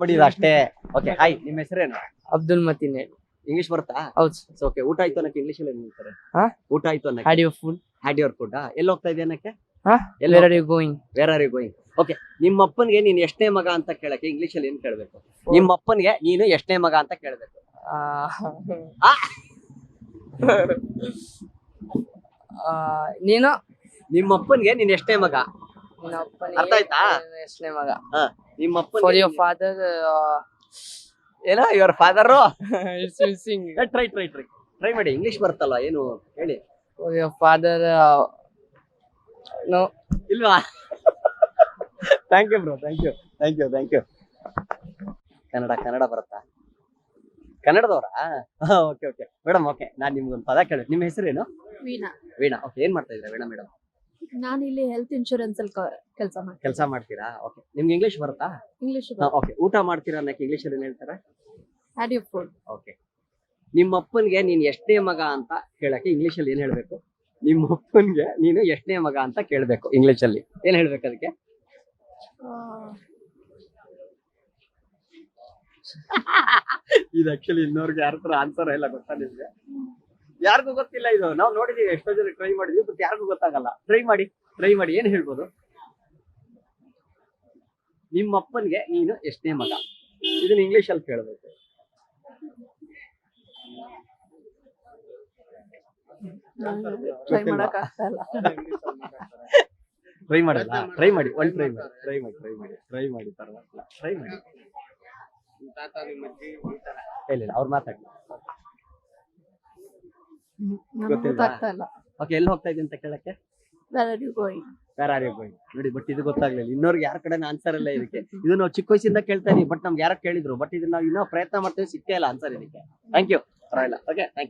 ಬಡಿದ ಅಷ್ಟೇ. Okay hi, ನಿಮ್ಮ ಹೆಸರೇನು? ಅಬ್ದುಲ್ ಮತೀನ್ ಹೇಳಿ. ಇಂಗ್ಲಿಷ್ ಬರುತ್ತಾ? ಹೌದು. ಓಕೆ, ಊಟ ಆಯ್ತು ಅನ್ನಕ್ಕೆ ಇಂಗ್ಲಿಷ್ ಅಲ್ಲಿ ಏನ್ ಹೇಳ್ತಾರೆ? ಹಾ? ಊಟ ಆಯ್ತು ಅನ್ನಕ್ಕೆ had your food. Had your food. ಎಲ್ಲಿ ಹೋಗ್ತಾ ಇದೆಯಾ ಅನ್ನಕ್ಕೆ? ಹಾ? ಎಲ್ಲಿ where are you going? Where are you going? Okay, ನಿಮ್ಮ ಅಪ್ಪನ್ಗೆ ನೀನ್ ಎಷ್ಟನೇ ಮಗ ಅಂತ ಕೇಳಕ್ಕೆ ಇಂಗ್ಲಿಷ್ ಅಲ್ಲಿ ಏನ್ ಕೇಳ್ಬೇಕು? ನಿಮ್ಮ ಅಪ್ಪನ್ಗೆ ನೀನು ಎಷ್ಟನೇ ಮಗ ಅಂತ ಕೇಳ್ಬೇಕು? ಆ? ನೀನು ನಿಮ್ಮ ಅಪ್ಪನ್ಗೆ ನೀನ್ ಎಷ್ಟನೇ ಮಗ? ನಿನ್ನ ಅರ್ಥ ಆಯ್ತಾ? ಎಷ್ಟನೇ ಮಗ? ನಿಮ್ಮ ಫಾರ್ ಅಪ್ಪನ್ ಯುವರ್ ಫಾದರ್ ಏನೋ your father. It's missing. Try ಮಾಡಿ, ಇಂಗ್ಲಿಷ್ ಬರುತ್ತಲ್ಲ, ಏನು ಹೇಳಿ. For your father no. ಇಲ್ವಾ? Thank you bro, thank you. Kannada ಬರುತ್ತಾ? ಕನ್ನಡದವರಾ? Okay madam. ಓಕೆ, ನಾನ್ ನಿಮ್ಗೊಂದು ಪದ ಕೇಳಿ. ನಿಮ್ಮ ಹೆಸರೇನು? ವೀಣಾ. ಓಕೆ, ಏನ್ ಮಾಡ್ತಾ ಇದ್ದೀರಾ ವೀಣಾ ಮೇಡಮ್? ನಾನು ಇಲ್ಲಿ ಹೆಲ್ತ್ ಇನ್ಶೂರೆನ್ಸ್ ಅಲ್ಲಿ ಕೆಲಸ ಮಾಡ್ತೀರಾ? ಓಕೆ, ನಿಮ್ಗೆ ಇಂಗ್ಲಿಷ್ ಬರುತ್ತಾ? ಇಂಗ್ಲಿಷ್ ಓಕೆ, ಊಟ ಮಾಡ್ತೀರಾ ಅನ್ನಕ್ಕೆ ಇಂಗ್ಲಿಷ್ ಅಲ್ಲಿ ಏನ್ ಹೇಳ್ತಾರೆ? Had you food. ಓಕೆ, ನಿಮ್ಮ ಅಪ್ಪನ್ಗೆ ನೀನ್ ಎಷ್ಟನೇ ಮಗ ಅಂತ ಕೇಳಕ್ಕೆ ಇಂಗ್ಲಿಷ್ ಅಲ್ಲಿ ಏನ್ ಹೇಳ್ಬೇಕು? ನಿಮ್ಮ ಅಪ್ಪನ್ಗೆ ನೀನು ಎಷ್ಟನೇ ಮಗ ಅಂತ ಕೇಳ್ಬೇಕು, ಇಂಗ್ಲಿಷ್ ಅಲ್ಲಿ ಏನ್ ಹೇಳ್ಬೇಕು ಅದಕ್ಕೆ? ಇದು ಆಕ್ಚುಲಿ ಇನ್ನೋರ್ಗೆ ಯಾರ ಹತ್ರ ಆನ್ಸರ್ ಇಲ್ಲ, ಗೊತ್ತಾ ನಿಮ್ಗೆ? ಯಾರಿಗೂ ಗೊತ್ತಿಲ್ಲ ಇದು. ನಾವು ನೋಡಿದೀವಿ, ಎಷ್ಟೋ ಜನ ಟ್ರೈ ಮಾಡಿದ್ವಿ, ಬಟ್ ಯಾರಿಗೂ ಗೊತ್ತಾಗಲ್ಲ. ಟ್ರೈ ಮಾಡಿ ಏನ್ ಹೇಳ್ಬೋದು? ನಿಮ್ಮ ಅಪ್ಪನ್ಗೆ ನೀನು ಎಷ್ಟನೇ ಮಗ, ಇದನ್ನ ಇಂಗ್ಲಿಷ್ ಅಲ್ಲಿ ಕೇಳ್ಬೇಕು. ಟ್ರೈ ಮಾಡಕ್ ಆಗ್ತಾ ಇಲ್ಲ. ಟ್ರೈ ಮಾಡಲ್ಲ? ಟ್ರೈ ಮಾಡಿ ಪರವಾಗಿಲ್ಲ. ಟ್ರೈ ಮಾಡಿ. ಇಲ್ಲ, ಅವ್ರು ಮಾತಾಡಿ. ನಮ್ಗೆ ಗೊತ್ತಿಲ್ವಾ? ಗೊತ್ತಾಗ್ತಾ ಇಲ್ಲ. ಓಕೆ, ಎಲ್ಲಿ ಹೋಗ್ತಾ ಇದ್ದೀನಿ ಅಂತ ಕೇಳಕ್ಕೆ? Where are you going? Where are you going? ನೋಡಿ, ಬಟ್ ಇದು ಗೊತ್ತಾಗ್ಲಿಲ್ಲ. ಇನ್ನೋರ್ಗೆ ಯಾರ ಕಡೆ ಆನ್ಸರ್ ಇಲ್ಲ ಇದಕ್ಕೆ. ಇದು ನಾವು ಚಿಕ್ಕ ವಯಸ್ಸಿಂದ ಕೇಳ್ತಾ ಇದೀವಿ, ಬಟ್ ನಮ್ಗೆ ಯಾರು ಕೇಳಿದ್ರು, ಬಟ್ ಇದನ್ನ ನಾವು ಇನ್ನೂ ಪ್ರಯತ್ನ ಮಾಡ್ತೇವೆ, ಸಿಕ್ಕೇ ಇಲ್ಲ ಆನ್ಸರ್ ಇದಕ್ಕೆ. Thank you. ಪರವಾಗಿಲ್ಲ. Okay, thank you.